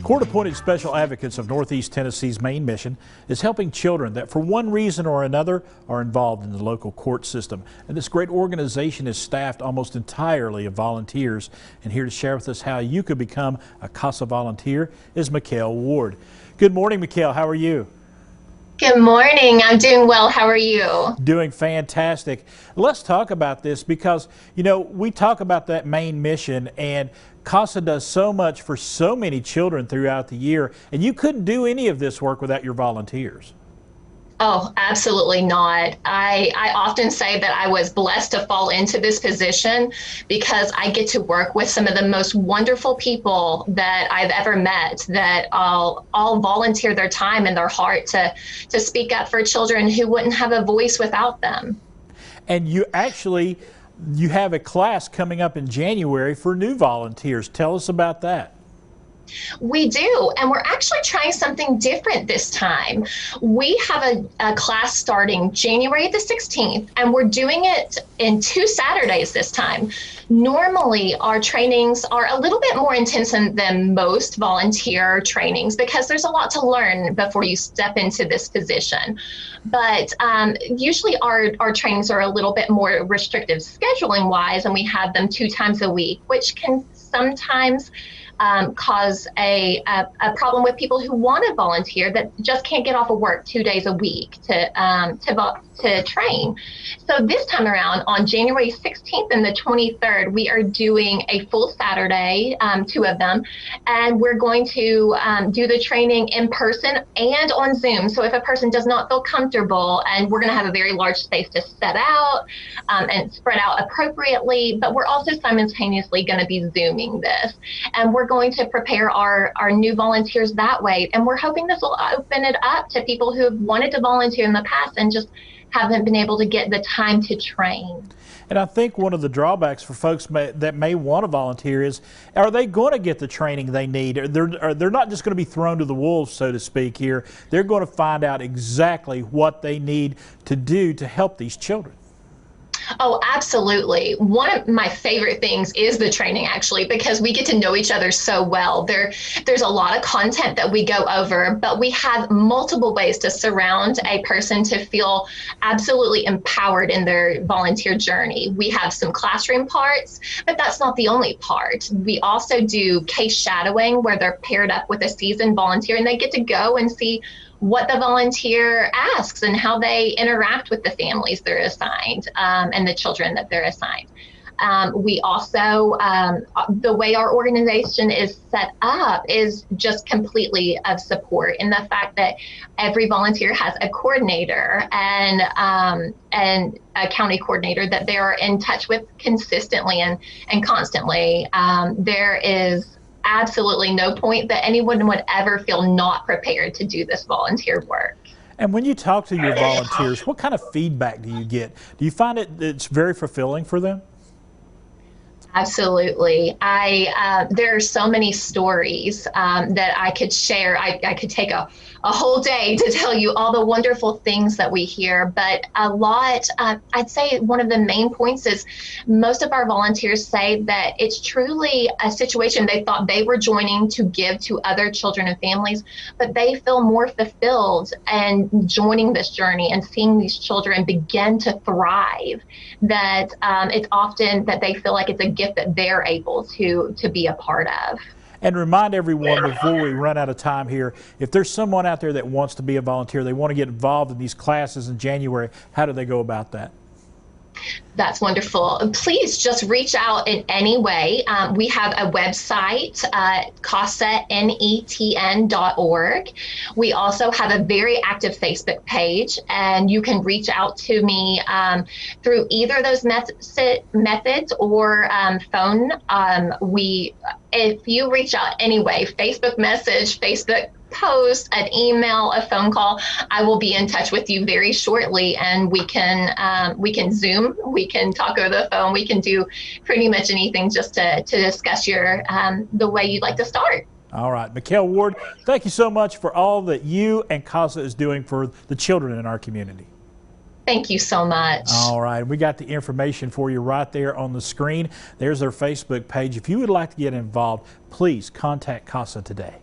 Court-appointed special advocates of Northeast Tennessee's main mission is helping children that for one reason or another are involved in the local court system. And this great organization is staffed almost entirely of volunteers. And here to share with us how you could become a CASA volunteer is Mikelle Ward. Good morning, Mikelle. How are you? Good morning. I'm doing well. How are you? Doing fantastic. Let's talk about this because, you know, we talk about that main mission, and CASA does so much for so many children throughout the year, and you couldn't do any of this work without your volunteers. Oh, absolutely not. I often say that I was blessed to fall into this position because I get to work with some of the most wonderful people that I've ever met that all volunteer their time and their heart to speak up for children who wouldn't have a voice without them. And you have a class coming up in January for new volunteers. Tell us about that. We do, and we're actually trying something different this time. We have a class starting January the 16th, and we're doing it in 2 Saturdays this time. Normally, our trainings are a little bit more intense than most volunteer trainings because there's a lot to learn before you step into this position. But usually our trainings are a little bit more restrictive scheduling-wise, and we have them 2 times a week, which can sometimes cause a problem with people who want to volunteer that just can't get off of work 2 days a week to train. So this time around, on January 16th and the 23rd, we are doing a full Saturday, 2 of them, and we're going to do the training in person and on Zoom. So if a person does not feel comfortable, and we're going to have a very large space to set out and spread out appropriately, but we're also simultaneously going to be Zooming this. And we're going to prepare our new volunteers that way. And we're hoping this will open it up to people who have wanted to volunteer in the past and just haven't been able to get the time to train. And I think one of the drawbacks for folks that may want to volunteer is, are they going to get the training they need? They're not just going to be thrown to the wolves, so to speak here. They're going to find out exactly what they need to do to help these children. Oh, absolutely. One of my favorite things is the training, actually, because we get to know each other so well. There's a lot of content that we go over, but we have multiple ways to surround a person to feel absolutely empowered in their volunteer journey. We have some classroom parts, but that's not the only part. We also do case shadowing where they're paired up with a seasoned volunteer and they get to go and see what the volunteer asks and how they interact with the families they're assigned and the children that they're assigned. We also, the way our organization is set up is just completely of support in the fact that every volunteer has a coordinator and a county coordinator that they are in touch with consistently and constantly. There is absolutely no point that anyone would ever feel not prepared to do this volunteer work. And when you talk to your volunteers, what kind of feedback do you get? Do you find it's very fulfilling for them? Absolutely. There are so many stories that I could share. I could take a whole day to tell you all the wonderful things that we hear, but a lot, I'd say one of the main points is most of our volunteers say that it's truly a situation they thought they were joining to give to other children and families, but they feel more fulfilled and joining this journey and seeing these children begin to thrive, that it's often that they feel like it's a gift that they're able to be a part of. And remind everyone before we run out of time here, if there's someone out there that wants to be a volunteer, they want to get involved in these classes in January, how do they go about that? That's wonderful. Please just reach out in any way. We have a website, casanetn.org. We also have a very active Facebook page, and you can reach out to me through either of those methods or phone. If you reach out anyway, Facebook message, Facebook post, an email, a phone call, I will be in touch with you very shortly, and we can Zoom, we can talk over the phone, we can do pretty much anything just to discuss the way you'd like to start. All right, Mikelle Ward, thank you so much for all that you and CASA is doing for the children in our community. Thank you so much. All right, we got the information for you right there on the screen. There's their Facebook page. If you would like to get involved, please contact CASA today.